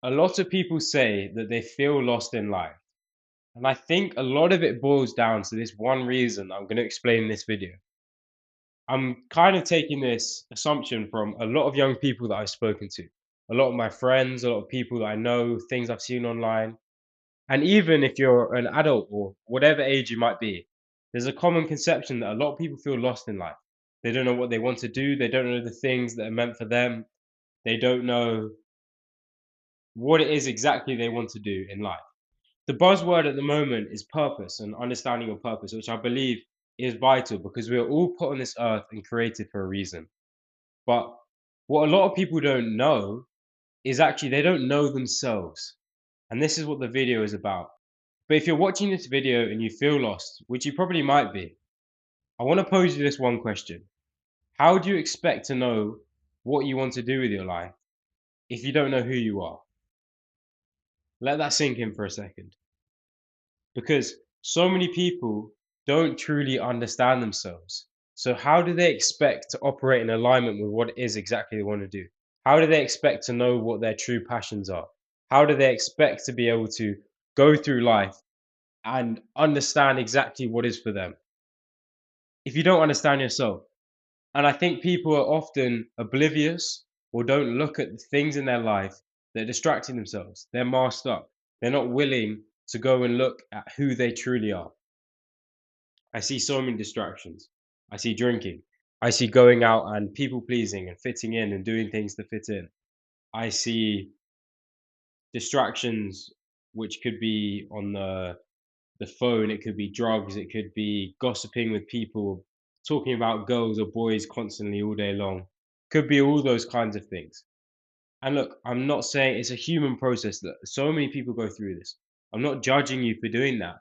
A lot of people say that they feel lost in life. And I think a lot of it boils down to this one reason I'm going to explain in this video. I'm kind of taking this assumption from a lot of young people that I've spoken to, a lot of my friends, a lot of people that I know, things I've seen online. And even if you're an adult or whatever age you might be, there's a common conception that a lot of people feel lost in life. They don't know what they want to do, they don't know the things that are meant for them, they don't know what it is exactly they want to do in life. The buzzword at the moment is purpose and understanding your purpose, which I believe is vital because we are all put on this earth and created for a reason. But what a lot of people don't know is actually they don't know themselves. And this is what the video is about. But if you're watching this video and you feel lost, which you probably might be, I want to pose you this one question. How do you expect to know what you want to do with your life if you don't know who you are? Let that sink in for a second. Because so many people don't truly understand themselves. So how do they expect to operate in alignment with what it is exactly they want to do? How do they expect to know what their true passions are? How do they expect to be able to go through life and understand exactly what is for them if you don't understand yourself? And I think people are often oblivious or don't look at the things in their life that are distracting themselves. They're masked up. They're not willing to go and look at who they truly are. I see so many distractions. I see drinking. I see going out and people pleasing and fitting in and doing things to fit in. I see distractions which could be on the phone, it could be drugs, it could be gossiping with people, talking about girls or boys constantly all day long. Could be all those kinds of things. And look, I'm not saying it's a human process that so many people go through this. I'm not judging you for doing that.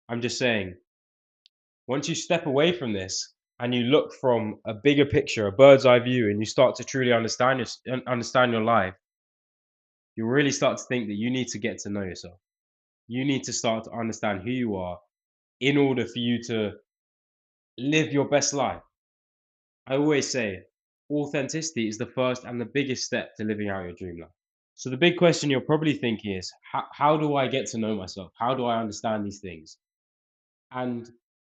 I'm just saying once you step away from this and you look from a bigger picture, a bird's eye view, and you start to truly understand your life, you really start to think that you need to get to know yourself. You need to start to understand who you are in order for you to live your best life. I always say authenticity is the first and the biggest step to living out your dream life. So the big question you're probably thinking is, how do I get to know myself? How do I understand these things? And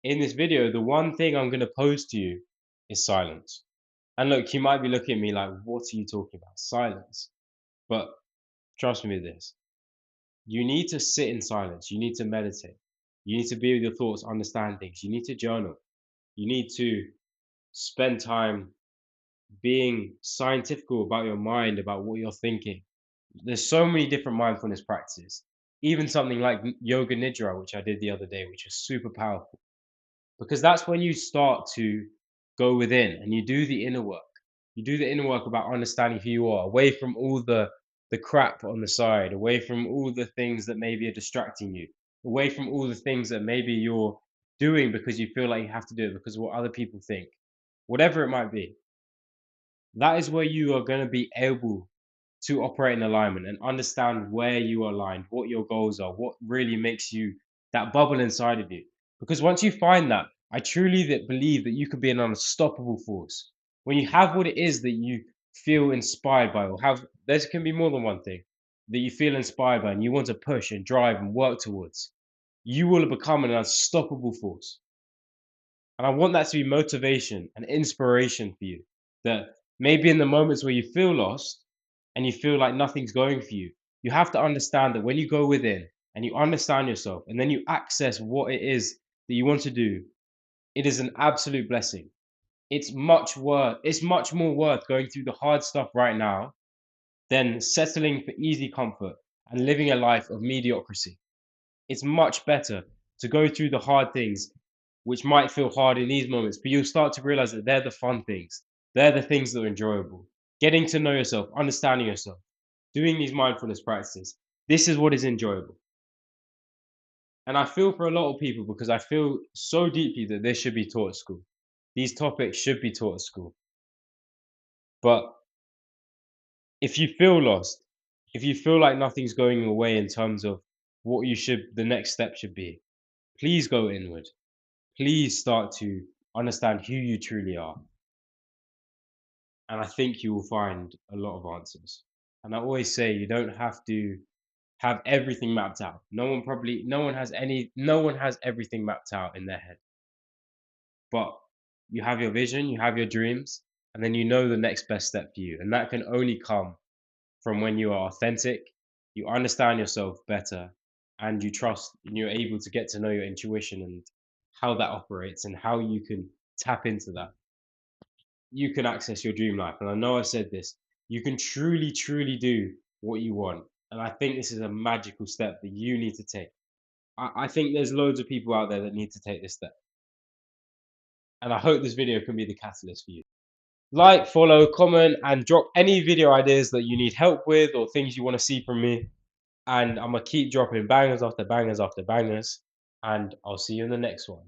in this video, the one thing I'm going to pose to you is silence. And look, you might be looking at me like, what are you talking about? Silence. But trust me with this. You need to sit in silence. You need to meditate. You need to be with your thoughts, understand things. You need to journal. You need to spend time being scientific about your mind, about what you're thinking. There's so many different mindfulness practices. Even something like yoga nidra, which I did the other day, which is super powerful. Because that's when you start to go within and you do the inner work. You do the inner work about understanding who you are, away from all the crap on the side, away from all the things that maybe are distracting you, away from all the things that maybe you're doing because you feel like you have to do it because of what other people think. Whatever it might be. That is where you are going to be able to operate in alignment and understand where you are aligned, what your goals are, what really makes you that bubble inside of you. Because once you find that, I truly believe that you could be an unstoppable force. When you have what it is that you feel inspired by, or have, there can be more than one thing that you feel inspired by and you want to push and drive and work towards, you will become an unstoppable force. And I want that to be motivation and inspiration for you. That maybe in the moments where you feel lost and you feel like nothing's going for you, you have to understand that when you go within and you understand yourself and then you access what it is that you want to do, it is an absolute blessing. It's much more worth going through the hard stuff right now than settling for easy comfort and living a life of mediocrity. It's much better to go through the hard things, which might feel hard in these moments, but you'll start to realize that they're the fun things. They're the things that are enjoyable. Getting to know yourself, understanding yourself, doing these mindfulness practices. This is what is enjoyable. And I feel for a lot of people because I feel so deeply that this should be taught at school. These topics should be taught at school. But if you feel lost, if you feel like nothing's going your way in terms of what the next step should be, please go inward. Please start to understand who you truly are. And I think you will find a lot of answers. And I always say you don't have to have everything mapped out. No one has everything mapped out in their head. But you have your vision, you have your dreams, and then you know the next best step for you. And that can only come from when you are authentic, you understand yourself better, and you trust and you're able to get to know your intuition and how that operates and how you can tap into that. You can access your dream life. And I know I said this, you can truly, truly do what you want. And I think this is a magical step that you need to take. I think there's loads of people out there that need to take this step. And I hope this video can be the catalyst for you. Like, follow, comment, and drop any video ideas that you need help with or things you want to see from me. And I'm going to keep dropping bangers after bangers after bangers. And I'll see you in the next one.